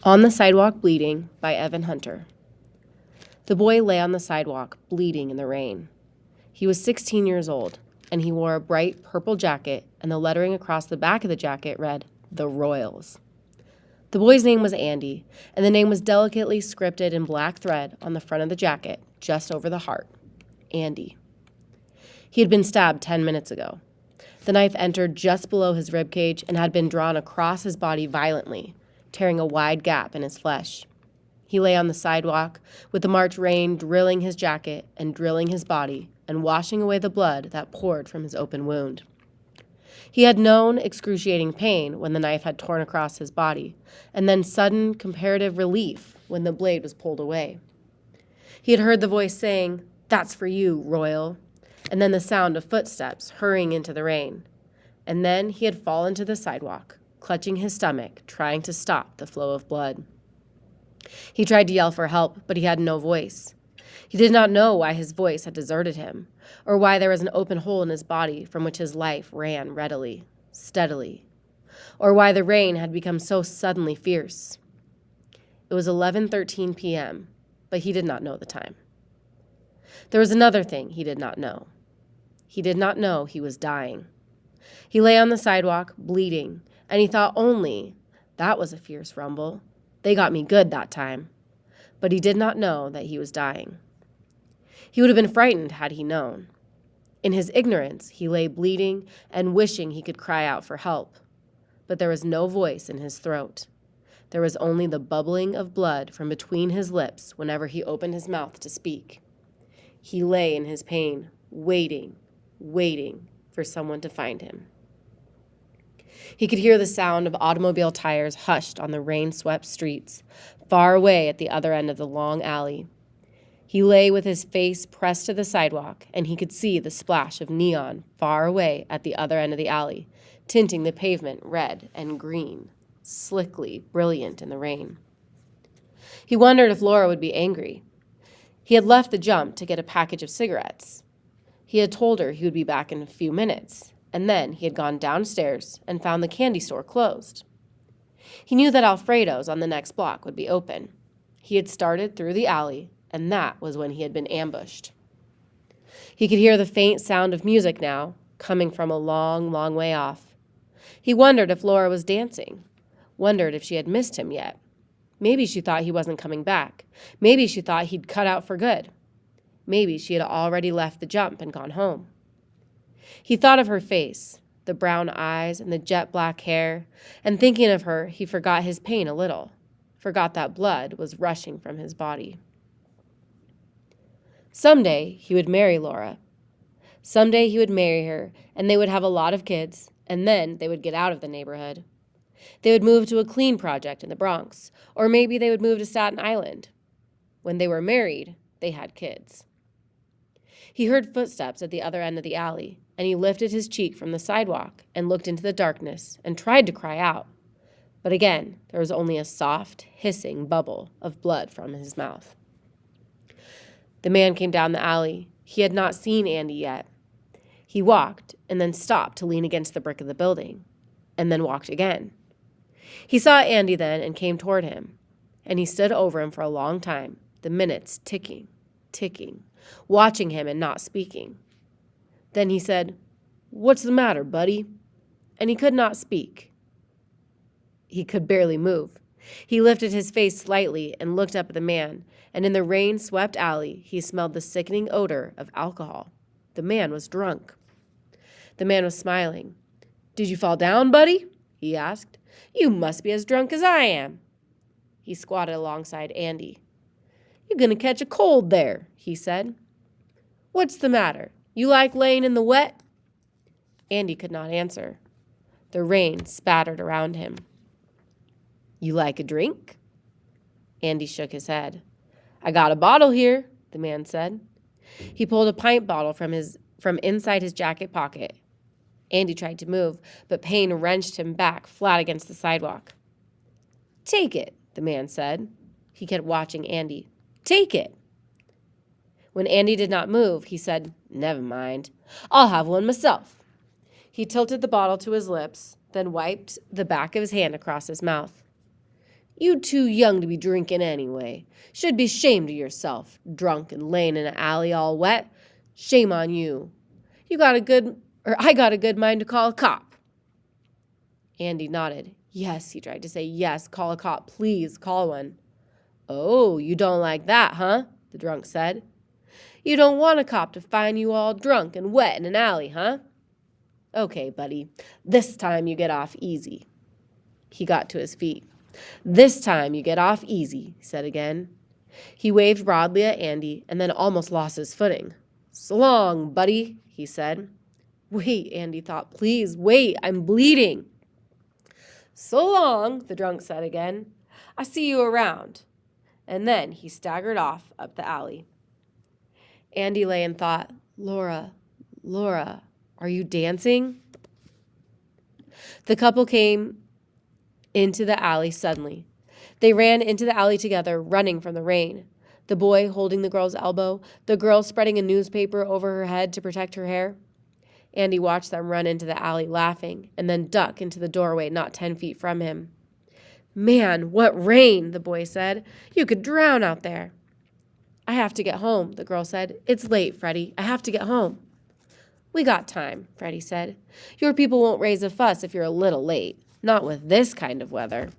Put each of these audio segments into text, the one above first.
On the Sidewalk Bleeding by Evan Hunter. The boy lay on the sidewalk, bleeding in the rain. He was 16 years old, and he wore a bright purple jacket, and the lettering across the back of the jacket read, "The Royals." The boy's name was Andy, and the name was delicately scripted in black thread on the front of the jacket, just over the heart. Andy. He had been stabbed 10 minutes ago. The knife entered just below his ribcage and had been drawn across his body violently, tearing a wide gap in his flesh. He lay on the sidewalk, with the March rain drilling his jacket and drilling his body and washing away the blood that poured from his open wound. He had known excruciating pain when the knife had torn across his body, and then sudden comparative relief when the blade was pulled away. He had heard the voice saying, "That's for you, Royal," and then the sound of footsteps hurrying into the rain. And then he had fallen to the sidewalk, clutching his stomach, trying to stop the flow of blood. He tried to yell for help, but he had no voice. He did not know why his voice had deserted him, or why there was an open hole in his body from which his life ran readily, steadily, or why the rain had become so suddenly fierce. It was 11:13 p.m., but he did not know the time. There was another thing he did not know. He did not know he was dying. He lay on the sidewalk, bleeding, and he thought only, "That was a fierce rumble. They got me good that time." But he did not know that he was dying. He would have been frightened had he known. In his ignorance, he lay bleeding and wishing he could cry out for help. But there was no voice in his throat. There was only the bubbling of blood from between his lips whenever he opened his mouth to speak. He lay in his pain, waiting for someone to find him. He could hear the sound of automobile tires hushed on the rain-swept streets, far away at the other end of the long alley. He lay with his face pressed to the sidewalk, and he could see the splash of neon far away at the other end of the alley, tinting the pavement red and green, slickly brilliant in the rain. He wondered if Laura would be angry. He had left the jump to get a package of cigarettes. He had told her he would be back in a few minutes, and then he had gone downstairs and found the candy store closed. He knew that Alfredo's on the next block would be open. He had started through the alley, and that was when he had been ambushed. He could hear the faint sound of music now, coming from a long, long way off. He wondered if Laura was dancing, wondered if she had missed him yet. Maybe she thought he wasn't coming back. Maybe she thought he'd cut out for good. Maybe she had already left the jump and gone home. He thought of her face, the brown eyes and the jet black hair, and thinking of her, he forgot his pain a little, forgot that blood was rushing from his body. Someday he would marry Laura. Someday he would marry her, and they would have a lot of kids, and then they would get out of the neighborhood. They would move to a clean project in the Bronx, or maybe they would move to Staten Island. When they were married, they had kids. He heard footsteps at the other end of the alley, and he lifted his cheek from the sidewalk and looked into the darkness and tried to cry out. But again, there was only a soft, hissing bubble of blood from his mouth. The man came down the alley. He had not seen Andy yet. He walked and then stopped to lean against the brick of the building, and then walked again. He saw Andy then and came toward him, and he stood over him for a long time, the minutes ticking, watching him and not speaking. Then he said, "What's the matter, buddy?" And he could not speak. He could barely move. He lifted his face slightly and looked up at the man, and in the rain-swept alley, he smelled the sickening odor of alcohol. The man was drunk. The man was smiling. "Did you fall down, buddy?" he asked. "You must be as drunk as I am." He squatted alongside Andy. "You're going to catch a cold there," he said. "What's the matter? You like laying in the wet?" Andy could not answer. The rain spattered around him. "You like a drink?" Andy shook his head. "I got a bottle here," the man said. He pulled a pint bottle from inside his jacket pocket. Andy tried to move, but pain wrenched him back flat against the sidewalk. "Take it," the man said. He kept watching Andy. "Take it." When Andy did not move, he said, "Never mind. I'll have one myself." He tilted the bottle to his lips, then wiped the back of his hand across his mouth. You too young to be drinking anyway. Should be shamed of yourself, drunk and laying in an alley all wet. Shame on you. I got a good mind to call a cop. Andy nodded. Yes, he tried to say, yes, call a cop, please, call one. Oh, you don't like that, huh? The drunk said. You don't want a cop to find you all drunk and wet in an alley, huh? Okay, buddy, this time you get off easy. He got to his feet. This time you get off easy, he said again. He waved broadly at Andy and then almost lost his footing. So long, buddy, he said. Wait, Andy thought, please, wait, I'm bleeding. So long, the drunk said again. I see you around. And then he staggered off up the alley. Andy lay and thought, Laura, are you dancing? The couple came into the alley suddenly. They ran into the alley together, running from the rain. The boy holding the girl's elbow, the girl spreading a newspaper over her head to protect her hair. Andy watched them run into the alley laughing and then duck into the doorway not 10 feet from him. Man, what rain, the boy said. You could drown out there. I have to get home, the girl said. It's late, Freddie. I have to get home. We got time, Freddie said. Your people won't raise a fuss if you're a little late. Not with this kind of weather.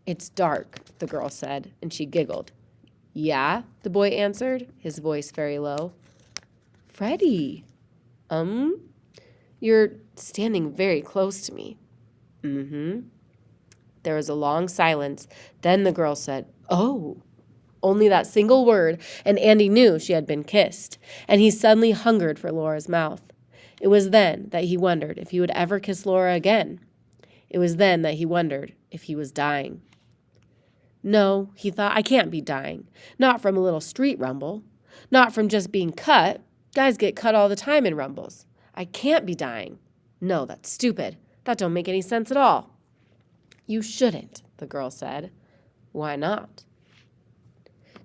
It's dark, the girl said, and she giggled. Yeah, the boy answered, his voice very low. Freddie, you're standing very close to me. Mm-hmm. There was a long silence. Then the girl said, oh. Only that single word, and Andy knew she had been kissed, and he suddenly hungered for Laura's mouth. It was then that he wondered if he would ever kiss Laura again. It was then that he wondered if he was dying. No, he thought, I can't be dying. Not from a little street rumble. Not from just being cut. Guys get cut all the time in rumbles. I can't be dying. No, that's stupid. That don't make any sense at all. You shouldn't, the girl said. Why not?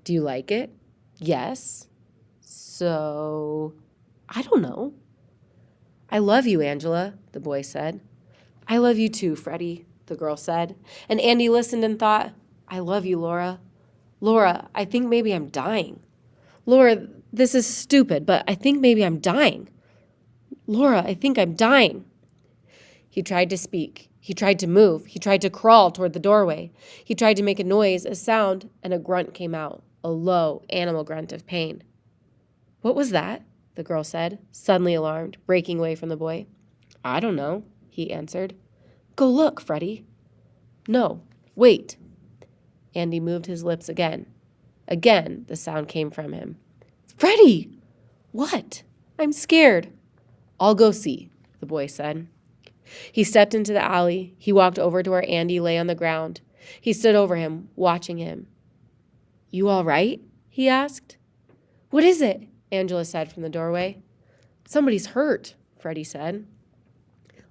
Do you like it? Yes. So, I don't know. I love you, Angela, the boy said. I love you too, Freddie, the girl said. And Andy listened and thought, I love you, Laura. Laura, I think maybe I'm dying. Laura, this is stupid, but I think maybe I'm dying. Laura, I think I'm dying. He tried to speak. He tried to move. He tried to crawl toward the doorway. He tried to make a noise, a sound, and a grunt came out, a low animal grunt of pain. What was that? The girl said, suddenly alarmed, breaking away from the boy. I don't know, he answered. Go look, Freddie. No, wait. Andy moved his lips again. Again, the sound came from him. Freddie! What? I'm scared. I'll go see, the boy said. He stepped into the alley. He walked over to where Andy lay on the ground. He stood over him, watching him. You all right? He asked. What is it? Angela said from the doorway. Somebody's hurt, Freddie said.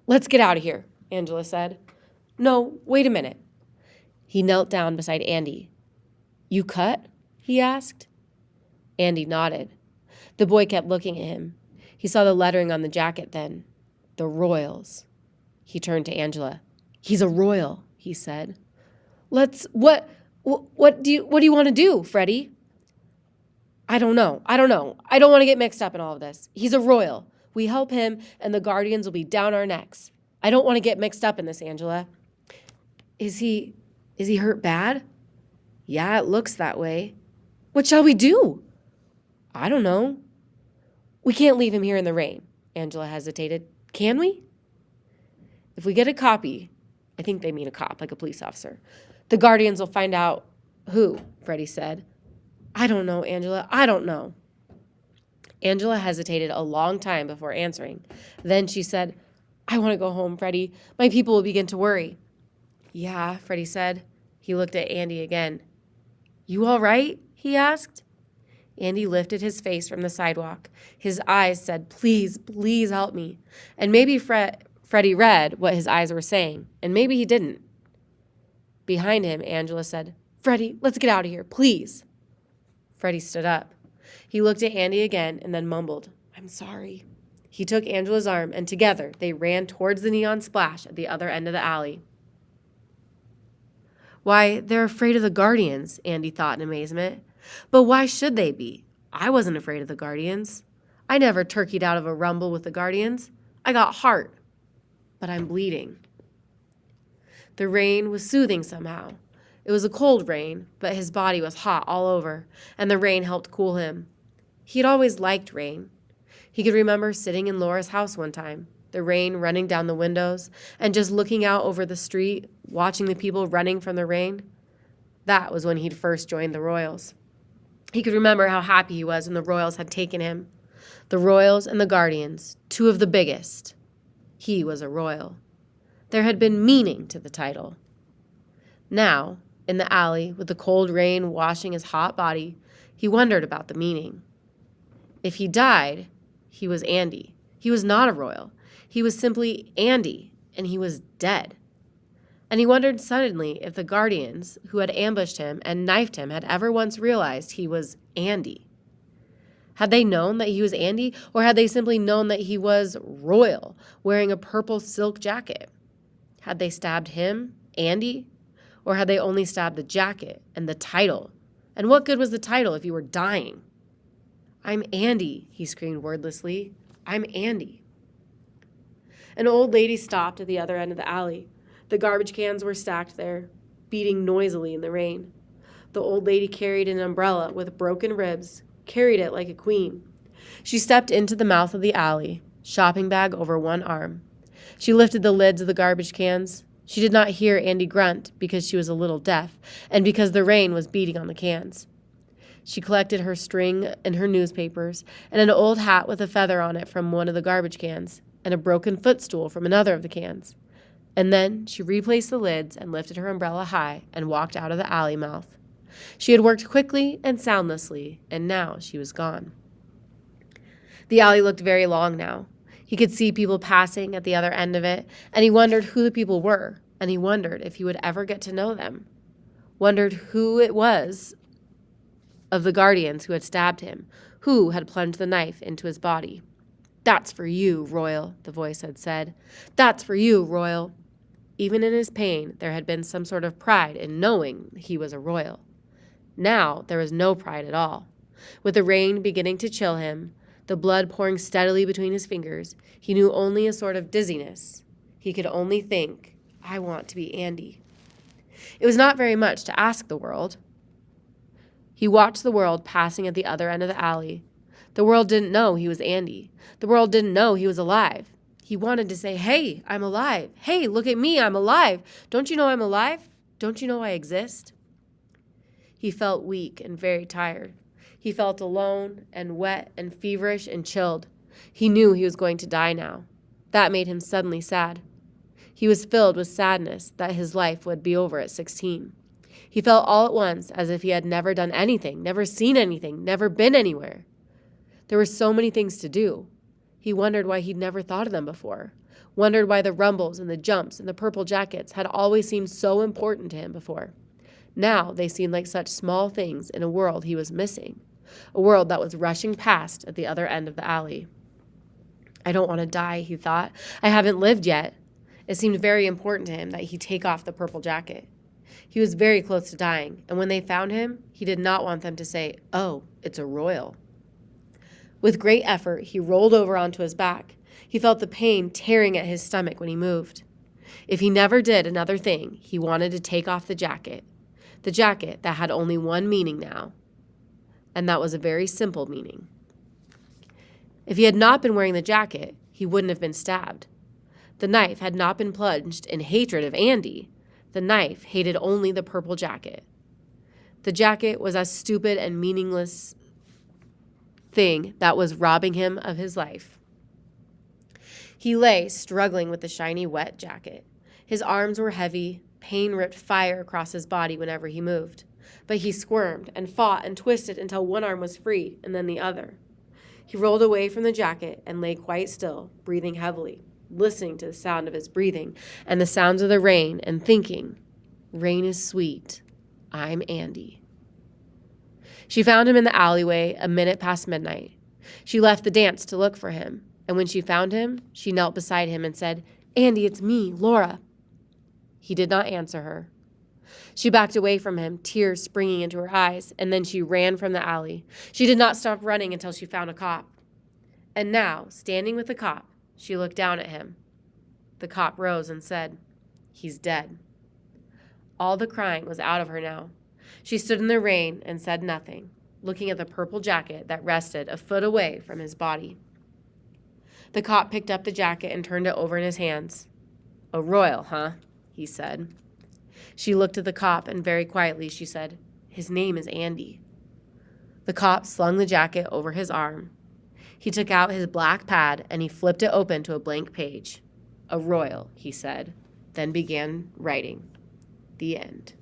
Let's get out of here, Angela said. No, wait a minute. He knelt down beside Andy. You cut? He asked. Andy nodded. The boy kept looking at him. He saw the lettering on the jacket then. The Royals. He turned to Angela. He's a Royal, he said. What do you want to do, Freddie? I don't know. I don't want to get mixed up in all of this. He's a Royal. We help him and the Guardians will be down our necks. I don't want to get mixed up in this, Angela. Is he hurt bad? Yeah, it looks that way. What shall we do? I don't know. We can't leave him here in the rain, Angela hesitated. Can we? If we get a copy, I think they mean a cop, like a police officer, the Guardians will find out who, Freddie said. I don't know, Angela. I don't know. Angela hesitated a long time before answering. Then she said, I want to go home, Freddie. My people will begin to worry. Yeah, Freddie said. He looked at Andy again. You all right? He asked. Andy lifted his face from the sidewalk. His eyes said, please, please help me. And maybe Freddie read what his eyes were saying, and maybe he didn't. Behind him, Angela said, Freddie, let's get out of here, please. Freddie stood up. He looked at Andy again and then mumbled, I'm sorry. He took Angela's arm, and together they ran towards the neon splash at the other end of the alley. Why, they're afraid of the Guardians, Andy thought in amazement. But why should they be? I wasn't afraid of the Guardians. I never turkeyed out of a rumble with the Guardians. I got heart. But I'm bleeding. The rain was soothing somehow. It was a cold rain, but his body was hot all over, and the rain helped cool him. He had always liked rain. He could remember sitting in Laura's house one time, the rain running down the windows, and just looking out over the street, watching the people running from the rain. That was when he'd first joined the Royals. He could remember how happy he was when the Royals had taken him. The Royals and the Guardians, two of the biggest. He was a Royal. There had been meaning to the title. Now, in the alley, with the cold rain washing his hot body, he wondered about the meaning. If he died, he was Andy. He was not a Royal. He was simply Andy, and he was dead. And he wondered suddenly if the Guardians, who had ambushed him and knifed him, had ever once realized he was Andy. Had they known that he was Andy, or had they simply known that he was Royal, wearing a purple silk jacket? Had they stabbed him, Andy, or had they only stabbed the jacket and the title? And what good was the title if you were dying? I'm Andy, he screamed wordlessly. I'm Andy. An old lady stopped at the other end of the alley. The garbage cans were stacked there, beating noisily in the rain. The old lady carried an umbrella with broken ribs, carried it like a queen. She stepped into the mouth of the alley, shopping bag over one arm. She lifted the lids of the garbage cans. She did not hear Andy grunt because she was a little deaf and because the rain was beating on the cans. She collected her string and her newspapers and an old hat with a feather on it from one of the garbage cans and a broken footstool from another of the cans. And then she replaced the lids and lifted her umbrella high and walked out of the alley mouth. She had worked quickly and soundlessly, and now she was gone. The alley looked very long now. He could see people passing at the other end of it, and he wondered who the people were, and he wondered if he would ever get to know them. Wondered who it was of the Guardians who had stabbed him, who had plunged the knife into his body. That's for you, Royal, the voice had said. That's for you, Royal. Even in his pain, there had been some sort of pride in knowing he was a Royal. Now there was no pride at all. With the rain beginning to chill him, the blood pouring steadily between his fingers, he knew only a sort of dizziness. He could only think, I want to be Andy. It was not very much to ask the world. He watched the world passing at the other end of the alley. The world didn't know he was Andy. The world didn't know he was alive. He wanted to say, hey, I'm alive. Hey, look at me, I'm alive. Don't you know I'm alive? Don't you know I exist? He felt weak and very tired. He felt alone and wet and feverish and chilled. He knew he was going to die now. That made him suddenly sad. He was filled with sadness that his life would be over at 16. He felt all at once as if he had never done anything, never seen anything, never been anywhere. There were so many things to do. He wondered why he'd never thought of them before, wondered why the rumbles and the jumps and the purple jackets had always seemed so important to him before. Now they seemed like such small things in a world he was missing, a world that was rushing past at the other end of the alley. I don't want to die, he thought. I haven't lived yet. It seemed very important to him that he take off the purple jacket. He was very close to dying, and when they found him, he did not want them to say, oh, it's a Royal. With great effort, he rolled over onto his back. He felt the pain tearing at his stomach when he moved. If he never did another thing, he wanted to take off the jacket that had only one meaning now, and that was a very simple meaning. If he had not been wearing the jacket, he wouldn't have been stabbed. The knife had not been plunged in hatred of Andy. The knife hated only the purple jacket. The jacket was a stupid and meaningless thing that was robbing him of his life. He lay struggling with the shiny, wet jacket. His arms were heavy. Pain ripped fire across his body whenever he moved. But he squirmed and fought and twisted until one arm was free and then the other. He rolled away from the jacket and lay quite still, breathing heavily, listening to the sound of his breathing and the sounds of the rain and thinking, rain is sweet. I'm Andy. She found him in the alleyway a minute past midnight. She left the dance to look for him, and when she found him, she knelt beside him and said, Andy, it's me, Laura. He did not answer her. She backed away from him, tears springing into her eyes, and then she ran from the alley. She did not stop running until she found a cop. And now, standing with the cop, she looked down at him. The cop rose and said, "He's dead." All the crying was out of her now. She stood in the rain and said nothing, looking at the purple jacket that rested a foot away from his body. The cop picked up the jacket and turned it over in his hands. "A royal, huh?" he said. She looked at the cop and very quietly she said, "His name is Andy." The cop slung the jacket over his arm. He took out his black pad and he flipped it open to a blank page. "A royal," he said, then began writing. The end.